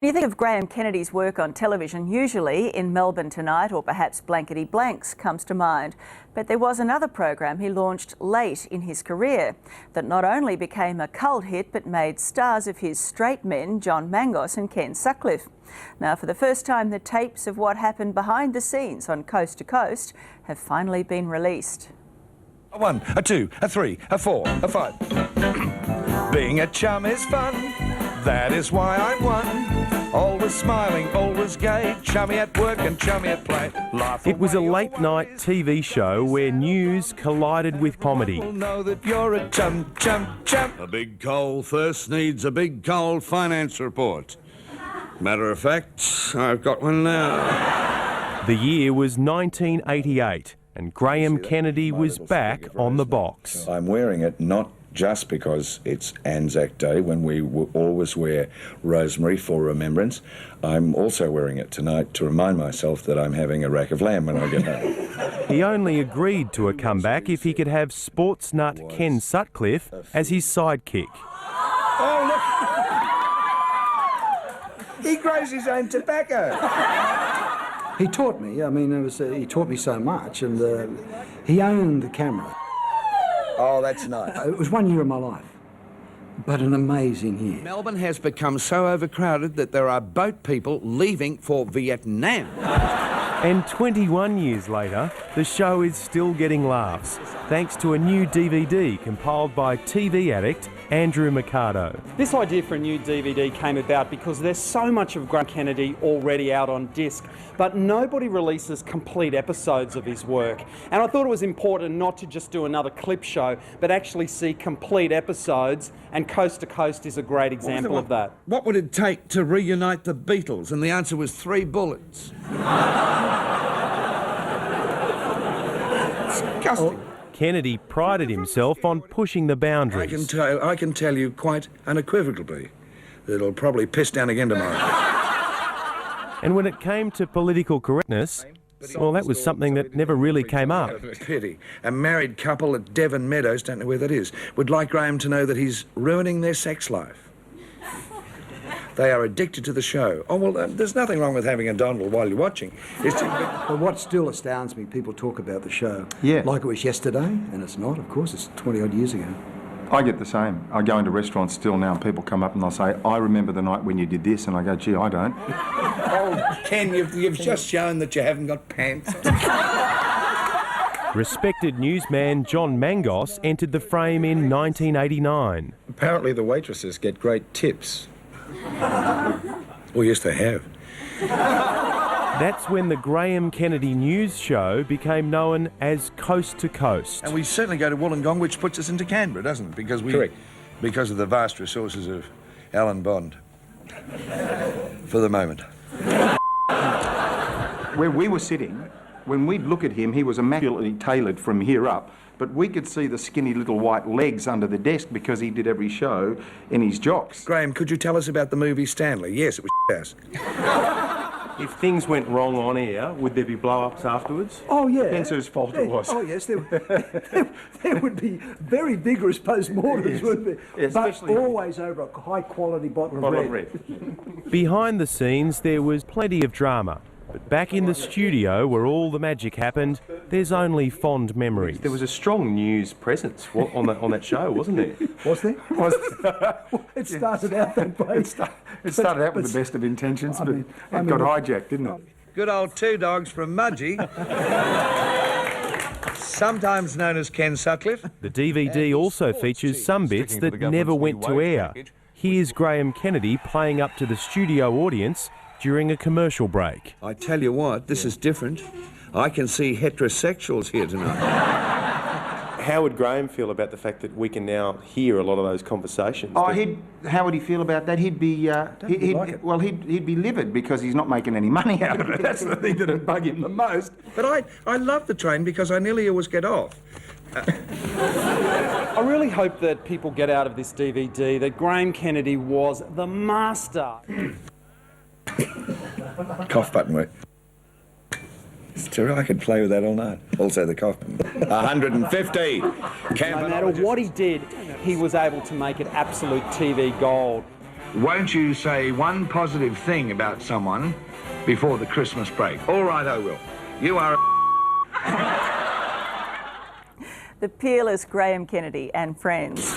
When you think of Graham Kennedy's work on television, usually In Melbourne Tonight or perhaps Blankety Blanks comes to mind. But there was another program he launched late in his career that not only became a cult hit but made stars of his straight men, John Mangos and Ken Sutcliffe. Now, for the first time, the tapes of what happened behind the scenes on Coast to Coast have finally been released. A 1, a 2, a 3, a 4, a 5. Being a chum is fun, that is why I'm one. Always smiling, always gay, chummy at work and chummy at play. It was a late-night TV show where news collided with comedy. Know that you're a chum, chum, chum. A big coal first needs a big coal finance report. Matter of fact, I've got one now. The year was 1988 and Graham Kennedy was back on the box. I'm wearing it not just because it's Anzac Day, when we always wear rosemary for remembrance. I'm also wearing it tonight to remind myself that I'm having a rack of lamb when I get home. He only agreed to a comeback if he could have sports nut Ken Sutcliffe as his sidekick. Oh, look! He grows his own tobacco. He taught me. I mean, he taught me so much, and he owned the camera. Oh, that's nice. It was 1 year of my life, but an amazing year. Melbourne has become so overcrowded that there are boat people leaving for Vietnam. And 21 years later, the show is still getting laughs, thanks to a new DVD compiled by TV addict Andrew Mercado. This idea for a new DVD came about because there's so much of Graham Kennedy already out on disc, but nobody releases complete episodes of his work. And I thought it was important not to just do another clip show, but actually see complete episodes, and Coast to Coast is a great example of that. What would it take to reunite the Beatles? And the answer was 3 bullets. Disgusting. Kennedy prided himself on pushing the boundaries. I can tell you quite unequivocally that it'll probably piss down again tomorrow. And when it came to political correctness, well, that was something that never really came up. Pity. A married couple at Devon Meadows, don't know where that is, would like Graham to know that he's ruining their sex life. They are addicted to the show. Oh, well, there's nothing wrong with having a dondle while you're watching. But what still astounds me, people talk about the show like it was yesterday, and it's not, of course, it's 20-odd years ago. I get the same. I go into restaurants still now and people come up and they'll say, I remember the night when you did this, and I go, gee, I don't. Oh, Ken, you've just shown that you haven't got pants. Respected newsman John Mangos entered the frame in 1989. Apparently the waitresses get great tips. Oh, yes, they have. That's when the Graham Kennedy News Show became known as Coast to Coast. And we certainly go to Wollongong, which puts us into Canberra, doesn't it? Because of the vast resources of Alan Bond. For the moment. Where we were sitting, when we'd look at him, he was immaculately tailored from here up, but we could see the skinny little white legs under the desk because he did every show in his jocks. Graham, could you tell us about the movie Stanley? Yes, it was ass. If things went wrong on air, would there be blow-ups afterwards? Oh, yeah. Depends whose fault it was. Oh, yes, there would be very vigorous post-mortems, wouldn't there? But always over a high-quality bottle of red. Behind the scenes, there was plenty of drama. But back in the studio, where all the magic happened, there's only fond memories. There was a strong news presence on that show, wasn't there? Was there? It started out that way. It started out with the best of intentions, but it got hijacked, didn't it? Good old Two Dogs from Mudgee. Sometimes known as Ken Sutcliffe. The DVD also features some bits that never went to air. Here's Graham Kennedy playing up to the studio audience during a commercial break. I tell you what, this is different. I can see heterosexuals here tonight. How would Graham feel about the fact that we can now hear a lot of those conversations? Oh, how would he feel about that? He'd be he'd be livid because he's not making any money out of it. That's the thing that'd bug him the most. But I love the train because I nearly always get off. I really hope that people get out of this DVD that Graham Kennedy was the master. Cough button work. It's terrific. I could play with that all night. Also the cough button. 150. No matter what he did, he was able to make it absolute TV gold. Won't you say one positive thing about someone before the Christmas break? All right, I will. You are The peerless Graham Kennedy and friends.